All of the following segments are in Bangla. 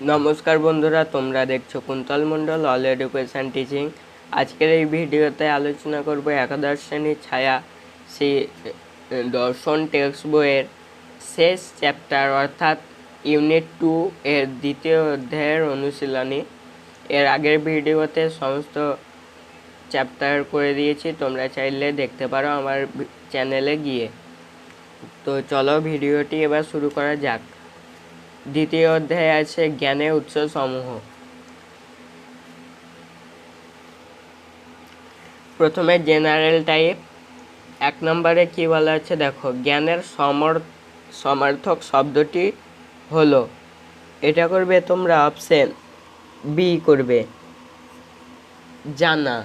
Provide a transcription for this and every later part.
নমস্কার বন্ধুরা, তোমরা দেখছো কুন্তল মণ্ডল অল এডুকেশন টিচিং। আজকের এই ভিডিওতে আলোচনা করব একাদশ শ্রেণীর ছায়া সেই দর্শন টেক্সট বইয়ের শেষ চ্যাপ্টার অর্থাৎ ইউনিট 2 এর দ্বিতীয় অধ্যায়ের অনুশীলনী। এর আগের ভিডিওতে সমস্ত চ্যাপ্টার করে দিয়েছি, তোমরা চাইলে দেখতে পারো আমার চ্যানেলে গিয়ে। তো চলো ভিডিওটি এবার শুরু করা যাক। দ্বিতীয় অধ্যায়ে আছে জ্ঞানের উৎস সমূহ। প্রথমে জেনারেল টাইপ। 1 নম্বরে কি বলা আছে দেখো, জ্ঞানের সমার্থক শব্দটি হলো, এটা করবে তোমরা অপশন বি করবে জানা।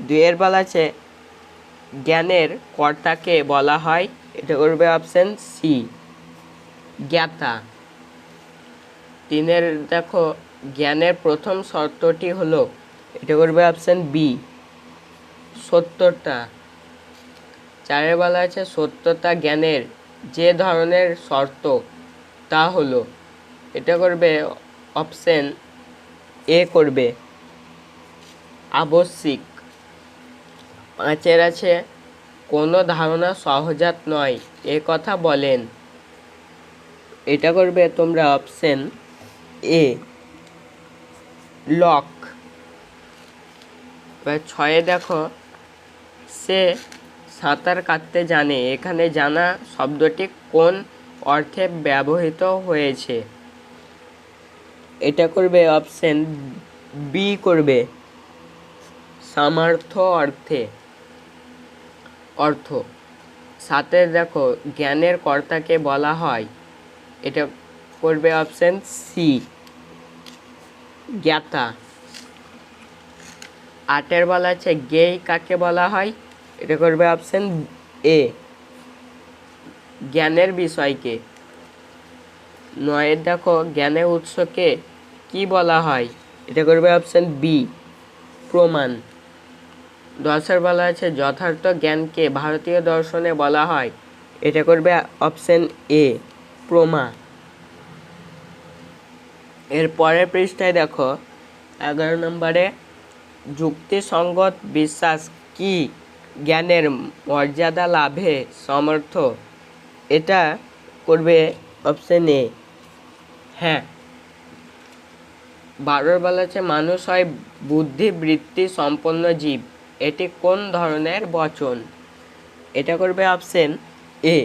2 এর বলা আছে জ্ঞানের কর্তাকে বলা হয়, এটা করবে অপশন সি জ্ঞাতা। 3 এর দেখো জ্ঞানের প্রথম শর্তটি হলো, এটা করবে অপশন বি সত্যতা। 4 এর বলা আছে সত্যতা জ্ঞানের যে ধরনের শর্ত তা হলো, এটা করবে অপশন এ করবে আবশ্যিক। 5 এর আছে কোনো ধারণা সহজাত নয় এ কথা বলেন, এটা করবে তোমরা অপশন এ লক। এবার 6 দেখো সে সাঁতার কাটতে জানে, এখানে জানা শব্দটি কোন অর্থে ব্যবহৃত হয়েছে, এটা করবে অপশন বি করবে সামর্থ্য অর্থ। 7 দেখো জ্ঞানের কর্তাকে বলা হয়, এটা করবে অপশন সি জ্ঞাতা। 8 এর বলা আছে জ্ঞেয় কাকে বলা হয়, এটা করবে অপশন এ জ্ঞানের বিষয়কে। 9 এর দেখো জ্ঞানের উৎসকে কি বলা হয়, এটা করবে অপশন বি প্রমাণ। 10 এর বলা আছে যথার্থ জ্ঞানকে ভারতীয় দর্শনে বলা হয়, এটা করবে অপশন এ প্রমা। এর পরের পৃষ্ঠায় দেখো 11 নম্বরে যুক্তিসঙ্গত বিশ্বাস কি জ্ঞানের মর্যাদা লাভে সমর্থ, এটা করবে অপশন এ হ্যাঁ। 12 বলা আছে মানুষ হয় বুদ্ধিবৃত্তি সম্পন্ন জীব, এটি কোন ধরনের বচন, এটা করবে অপশন এ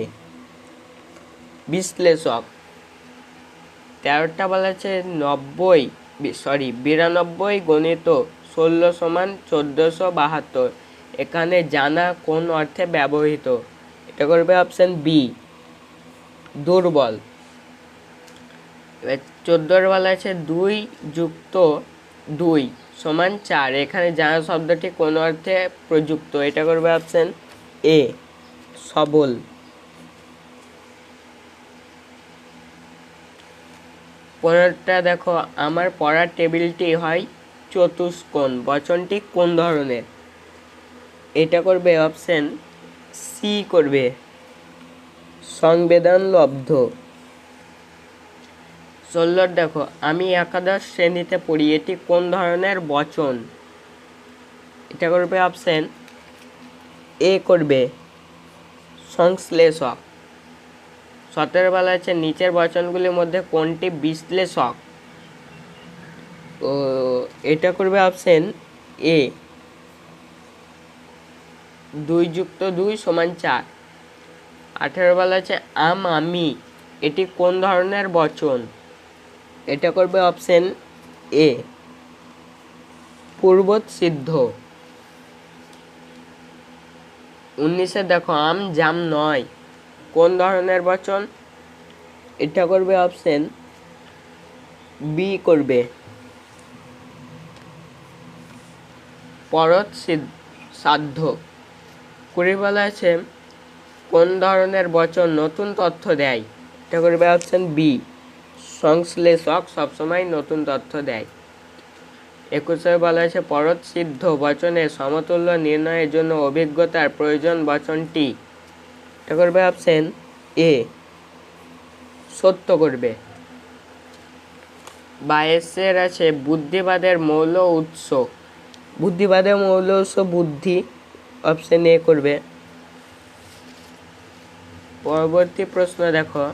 বিশ্লেষক। 13টা বলা আছে 92 গণিত 16 সমান 1472, এখানে জানা কোন অর্থে ব্যবহৃত, এটা করবে অপশন বি দুর্বল। এবার 14 বলা আছে 2 যুক্ত 2 সমান 4, এখানে জানা শব্দটি কোন অর্থে প্রযুক্ত, এটা করবে অপশন এ সবল। 15টা দেখো আমার পড়ার টেবিলটি হয় চতুষ্কোণ, বচনটি কোন ধরনের, এটা করবে অপশন সি করবে সংবেদনলব্ধ। 16 দেখো আমি একাদশ শ্রেণীতে পড়ি, এটি কোন ধরনের বচন, এটা করবে অপশন এ করবে সংশ্লেষক। 17 বলা আছে নিচের বচনগুলির মধ্যে কোনটি বিশ্লেষক, ও এটা করবে অপশন এ 2 যুক্ত 2 সমান 4। 18 বলা আছে আমি, এটি কোন ধরনের বচন, এটা করবে অপশন এ পূর্বত সিদ্ধ। 19 দেখো আম জাম নয় কোন ধরনের বচন, এটা করবে অপশন বি করবে পরত সাধ্য। 20 বলা আছে কোন ধরনের বচন নতুন তথ্য দেয়, এটা করবে অপশন বি সংশ্লেষক সবসময় নতুন তথ্য দেয়। 21 বলা আছে পরত সিদ্ধ বচনের সমতুল্য নির্ণয়ের জন্য অভিজ্ঞতার প্রয়োজন, বচনটি, এটা করবে অপশন এ সত্য করবে। 22-এর আছে বুদ্ধিবাদের মৌল উৎস। বুদ্ধিবাদের মৌল উৎস বুদ্ধি, অপশন এ করবে। পরবর্তী প্রশ্ন দেখো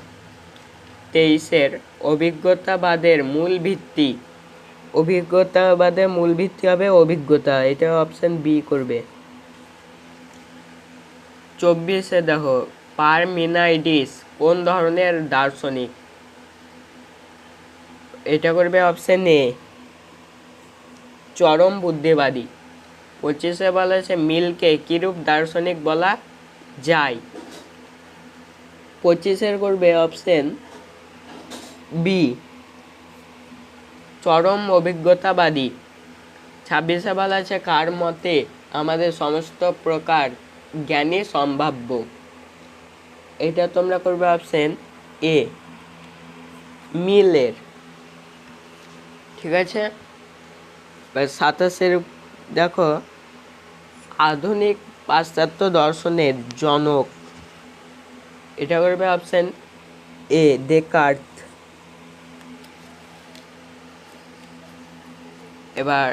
23-এর অভিজ্ঞতাবাদের মূল ভিত্তি। অভিজ্ঞতাবাদের মূল ভিত্তি হবে অভিজ্ঞতা, এটা অপশন বি করবে। 24-এ দেখো পারমিনাইডিস কোন ধরনের দার্শনিক, এটা করবে অপশন এ চরম বুদ্ধিবাদী। 25-এ বলা আছে মিলকে কিরূপ দার্শনিক বলা যায়, 25-এর করবে অপশন বি চরম অভিজ্ঞতাবাদী। 26-এ বলা আছে কার মতে আমাদের সমস্ত প্রকার জ্ঞানই সম্ভাব্য, এটা তোমরা করবে অপশন এ মিলের। ঠিক আছে, 27-এর দেখো আধুনিক পাশ্চাত্য দর্শনের জনক, এটা করবে অপশন এ ডেকার্ত। এবার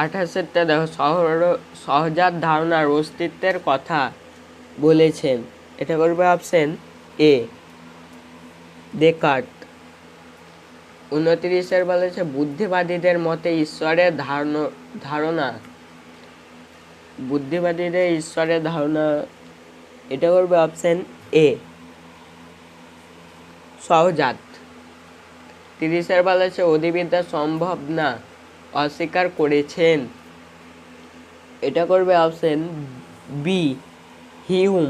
28-এরটা দেখো সহজাত ধারণার অস্তিত্বের কথা বলেছেন, এটা করবে অপশন এ ডেকার্ত। 29-এর বলেছে বুদ্ধিবাদীদের মতে ঈশ্বরের ধারণা, বুদ্ধিবাদীদের ঈশ্বরের ধারণা, এটা করবে অপশন এ সহজাত। 30-এর বলেছে অধিবিদ্যা সম্ভব না অস্বীকার করেছেন, এটা করবে অপশন বি হিউম।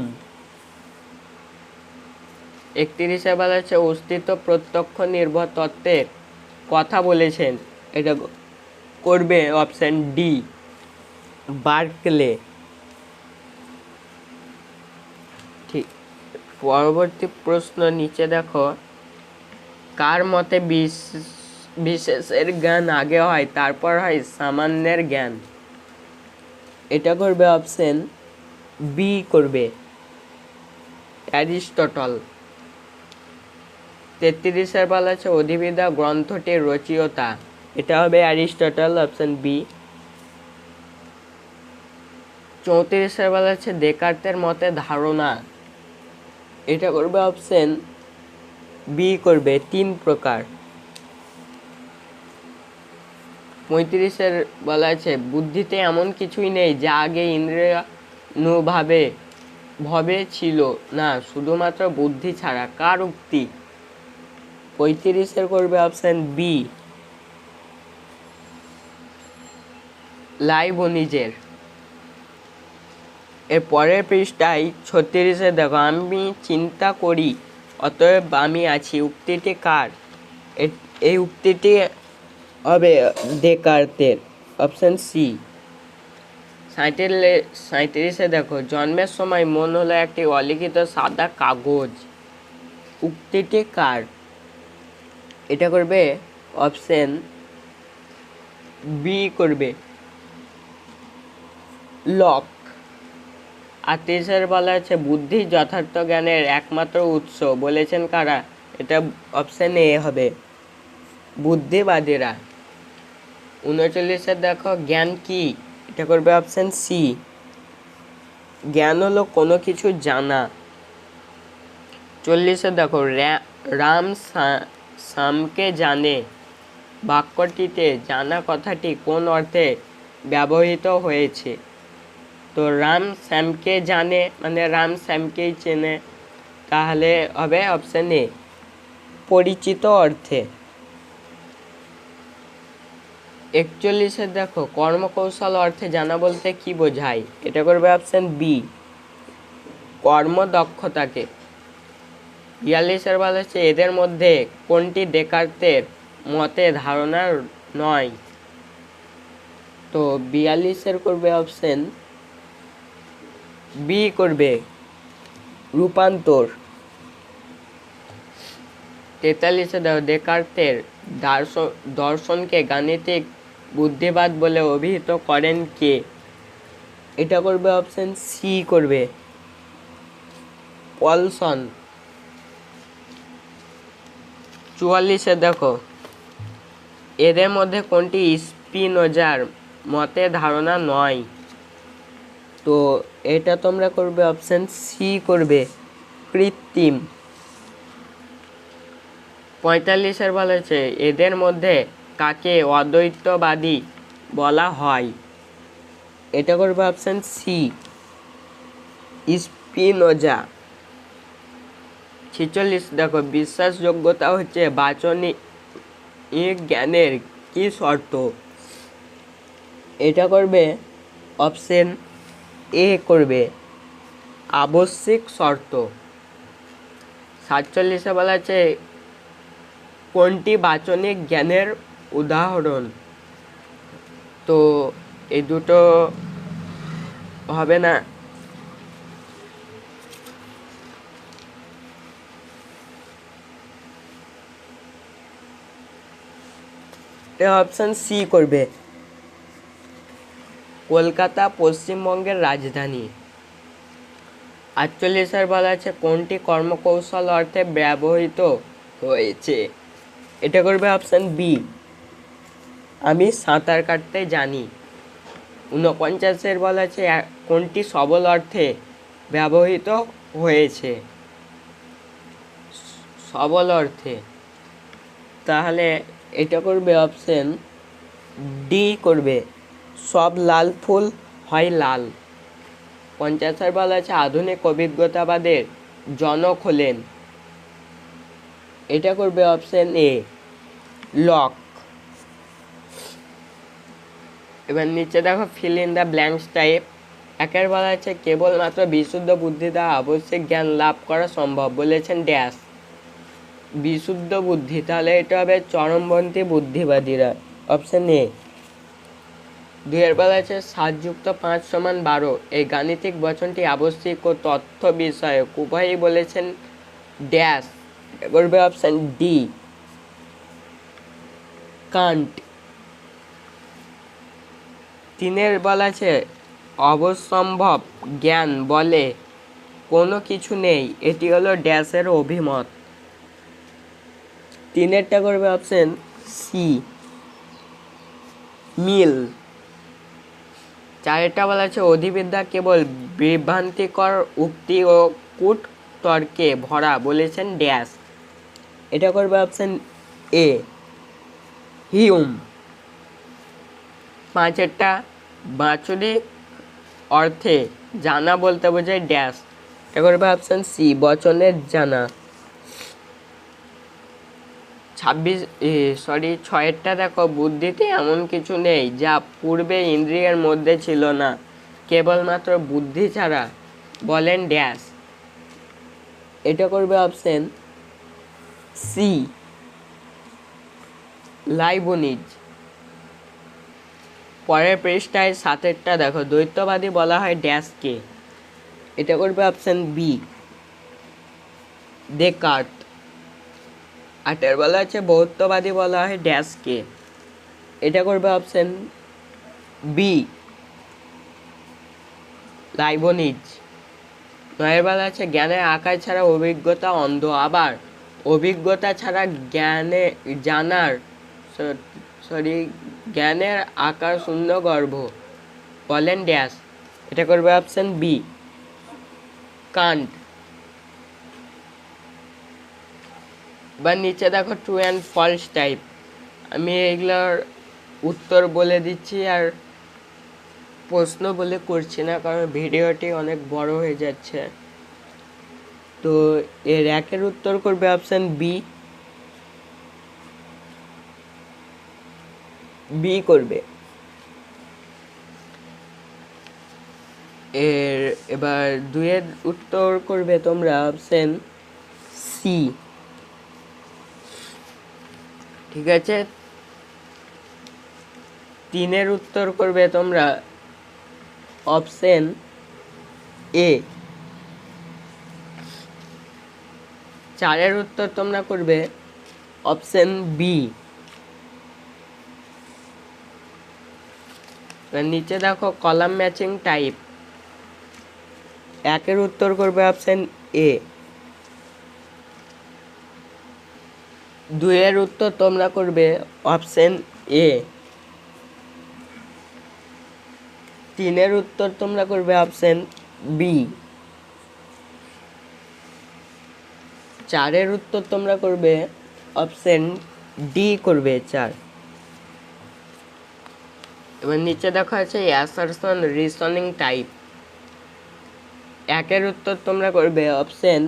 31-এ বলেছে অস্তিত্ব প্রত্যক্ষ নির্ভর তত্ত্বের কথা বলেছেন, এটা করবে অপশন ডি বার্কলে। ঠিক, পরবর্তী প্রশ্ন নিচে দেখো কার মতে বিশেষের জ্ঞান আগে হয় তারপর হয় সামান্যের জ্ঞান, এটা করবে অপশন বি করবে অ্যারিস্টটল। 33-এর বলা আছে অধিবিদ্যা গ্রন্থটির রচয়িতা, এটা হবে অ্যারিস্টটল, অপশন বি। 34-এর বলা আছে ডেকার্তের মতে ধারণা, এটা করবে অপশন বি করবে 3 প্রকার। 35-এর বলা আছে বুদ্ধিতে এমন কিছুই নেই যা আগে ইন্দ্রিয়ানুভবে ছিল না, শুধুমাত্র বুদ্ধি ছাড়া, কার উক্তি, 35-এর করবে অপশন বি লাইবনিজের। এর পরের পৃষ্ঠায় 36-এ দেখো আমি চিন্তা করি অতএব আমি আছি, উক্তিটি কার, এই উক্তিটি হবে ডেকার্তের, অপশন সি। 37-এ দেখো জন্মের সময় মন হলো একটি অলিখিত সাদা কাগজ, উক্তিটি কার, এটা করবে অপশন বি করবে লক। 38-এর বলা আছে বুদ্ধি যথার্থ জ্ঞানের একমাত্র উৎস বলেছেন কারা, এটা অপশন এ হবে বুদ্ধিবাদীরা। 39-এর দেখো জ্ঞান কি, এটা করবে অপশন সি জ্ঞান হলো কোনো কিছু জানা। 40-এ দেখো রাম শ্যামকে জানে, বাক্যটিতে জানা কথাটি কোন অর্থে ব্যবহৃত হয়েছে, তো রাম শ্যামকে জানে মানে রাম শ্যামকেই চেনে, তাহলে হবে অপশন এ পরিচিত অর্থে। 41-এ দেখো কর্মকৌশল অর্থে জানা বলতে কি বোঝায়, এটা করবে অপশন বি কর্মদক্ষতাকে। 42-এর বলা হচ্ছে এদের মধ্যে কোনটি ডেকার্তের মতে ধারণা নয়, তো 42-এর করবে অপশন বি করবে রূপান্তর। 43-এ দেখো ডেকার্তের দর্শনকে গাণিতিক বুদ্ধিবাদ বলে অভিহিত করেন কে, এটা করবে অপশন সি করবে পলসন। 44-এ দেখো এদের মধ্যে কোনটি স্পিনোজার মতে ধারণা নয়? তো এটা তোমরা করবে অপশন সি করবে, কৃত্রিম। 45 বলেছে এদের মধ্যে কাকে অদ্বৈতবাদী বলা হয়? এটা করবে অপশন সি, স্পিনোজা। 46 দেখো, বিশ্বাসযোগ্যতা হচ্ছে বাচনিক জ্ঞানের কি শর্ত? এটা করবে অপশন এ করবে, আবশ্যিক শর্ত। 47 বলা আছে কোনটি বাচনিক জ্ঞানের উদাহরণ? তো এই দুটো হবে না। অপশন সি করবে, কলকাতা পশ্চিমবঙ্গের রাজধানী। 48 বলা আছে কোনটি কর্মকৌশল অর্থে ব্যবহৃত হয়েছে? এটা করবে অপশন বি, আমি সাঁতার কাটতে জানি। 49 বলা আছে কোনটি সবল অর্থে ব্যবহৃত হয়েছে? সবল অর্থে, তাহলে এটা করবে অপশন ডি করবে, সব লাল ফুল হয় লাল। 50 বলা আছে আধুনিক অভিজ্ঞতাবাদের জনক হলেন। এটা করবে অপশন এ, লক। এবার নিচে দেখো, fill in the blanks type. একের বলা আছে কেবলমাত্র বিশুদ্ধ বুদ্ধি দ্বারা আবশ্যিক জ্ঞান লাভ করা সম্ভব বলেছেন ড্যাশ। বিশুদ্ধ বুদ্ধি, তাহলে এটা হবে চরমপন্থী বুদ্ধিবাদীরা, অপশন এ। 2 বলা আছে 7 + 5 = 12, এই গাণিতিক বচনটি আবশ্যিক ও তথ্য বিষয়ক উভয়ই বলেছেন ড্যাশ। করবে অপশন ডি, কান্ট। 3 বলা আছে অবশ্যম্ভাব জ্ঞান বলে কোনো কিছু নেই, এটি হলো ড্যাশের অভিমত। 3 করবে অপশন সি, মিল। 4 বলা আছে অধিবিদ্যা কেবল বিভ্রান্তিকর উক্তি ও কূট তর্কে ভরা বলেছেন ড্যাশ। এটা করবে অপশন এ, হিউম। 5 বাচনিক অর্থে জানা বলতে বোঝায় ড্যাশ। এটা করবে অপশন সি, বচনের জানা। 6 দেখো, বুদ্ধিতে এমন কিছু নেই যা পূর্বে ইন্দ্রিয়ের মধ্যে ছিল না, কেবলমাত্র বুদ্ধি ছাড়া বলেন ড্যাশ। এটা করবে অপশন সি, লাইবনিজ। পরের পৃষ্ঠায় 7 দেখো, দ্বৈতবাদী বলা হয় ড্যাশকে। এটা করবে অপশন বি, ডেকার্ট। 8 বলা আছে বহুত্ববাদী বলা হয় ড্যাশকে। এটা করবে অপশন বি, লাইবনিজ। 9 বলা আছে জ্ঞানের আকার ছাড়া অভিজ্ঞতা অন্ধ, আবার অভিজ্ঞতা ছাড়া জ্ঞানের আকার শূন্য গর্ভ বলেন ড্যাশ। এটা করবে অপশন বি, কান্ট। বা নিচে দেখো ট্রু অ্যান্ড ফলস টাইপ। আমি এগুলোর উত্তর বলে দিচ্ছি আর প্রশ্ন বলে করছি না, কারণ ভিডিওটি অনেক বড় হয়ে যাচ্ছে। তো এর 1 উত্তর করবে অপশন বি, বি করবে। এবার 2 উত্তর করবে তোমরা অপশন সি, ঠিক আছে। 3 উত্তর করবে তোমরা অপশন এ। 4 উত্তর তোমরা করবে অপশন বি। নিচে দেখো কলাম ম্যাচিং টাইপ। 1 উত্তর করবে অপশন এ। দুইয়ের উত্তর তোমরা করবে অপশন এ। তিনের উত্তর তোমরা করবে অপশন বি। চারের উত্তর তোমরা করবে অপশন ডি করবে 4। এবার নিচে দেখা আছে অ্যাসারশন রিজনিং টাইপ। একের উত্তর তোমরা করবে অপশন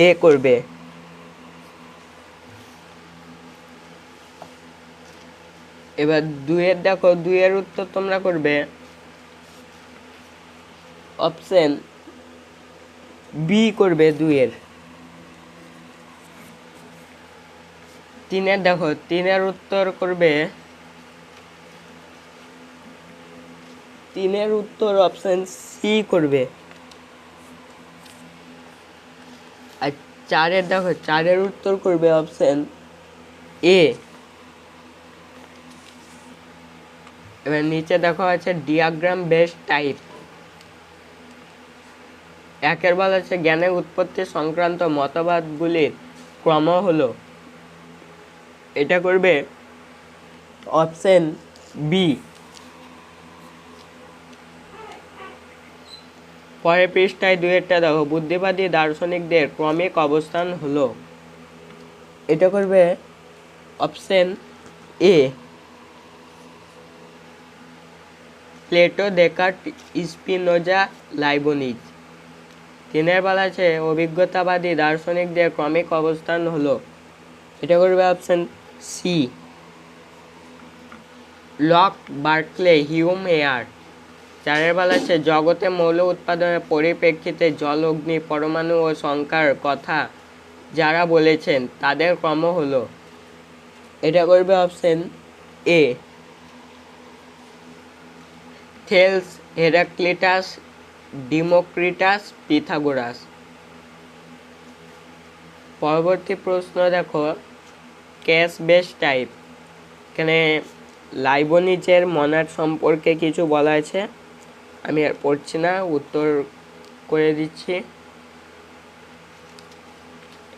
এ করবে। এবার দুইয়ের দেখো, দুইয়ের উত্তর তোমরা করবে অপশন বি করবে দুইয়ের। তিনের দেখো, তিনের উত্তর করবে, তিনের উত্তর অপশন সি করবে। আর চারের দেখো, চারের উত্তর করবে অপশন এ। এবার নিচে দেখো আছে ডিয়াগ্রাম বেসড টাইপ। একের বলা আছে জ্ঞানের উৎপত্তি সংক্রান্ত মতবাদগুলির ক্রম হলো, এটা করবে অপশন বি। পরের পৃষ্ঠায় দুইয়েরটা দেখো, বুদ্ধিবাদী দার্শনিকদের ক্রমিক অবস্থান হলো, এটা করবে অপশন এ। Plato, Descartes, Spinoza, Leibniz. তিনের বলা আছে অভিজ্ঞতাবাদী দার্শনিকদের ক্রমিক অবস্থান হলো, এটা করবে option C. Locke, Berkeley, Hume, Ayer. চারের বেলা আছে জগতে মৌল উৎপাদনের পরিপ্রেক্ষিতে জল, অগ্নি, পরমাণু ও সংখ্যার কথা যারা বলেছেন তাদের ক্রম হলো, এটা করবে option A. Thales, Heraclitus, Democritus, Pythagoras. পরবর্তী প্রশ্ন দেখো ক্যাশ বেস টাইপ। এখানে লাইবনিজের মনাড সম্পর্কে কিছু বলা আছে, আমি আর পড়ছি না, উত্তর করে দিচ্ছি।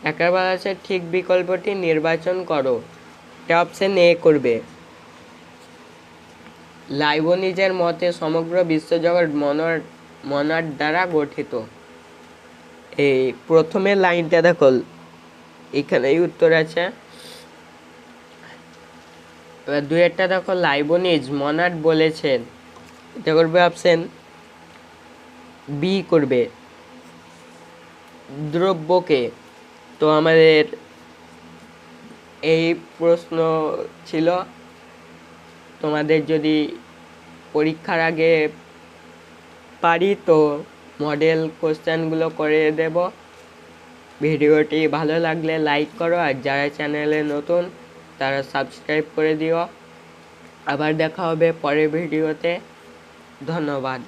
একেবারে আছে ঠিক বিকল্পটি নির্বাচন করো, এটা অপশন এ করবে। লাইবনিজের মতে সমগ্র বিশ্বজগৎ মনাড দ্বারা গঠিত। এই প্রথমের লাইনটা দেখো, এখানেই উত্তর আছে। এবার দুইটা দেখো, লাইবনিজ মনাড বলেছেন, এটা করবে অপশন বি করবে। দ্রব্যকে। তো আমাদের এই প্রশ্ন ছিল, তোমাদের যদি পরীক্ষার আগে পারি তো মডেল কোশ্চেনগুলো করে দেব। ভিডিওটি ভালো লাগলে লাইক করো, আর যারা চ্যানেলে নতুন তারা সাবস্ক্রাইব করে দিও। আবার দেখা হবে পরের ভিডিওতে। ধন্যবাদ।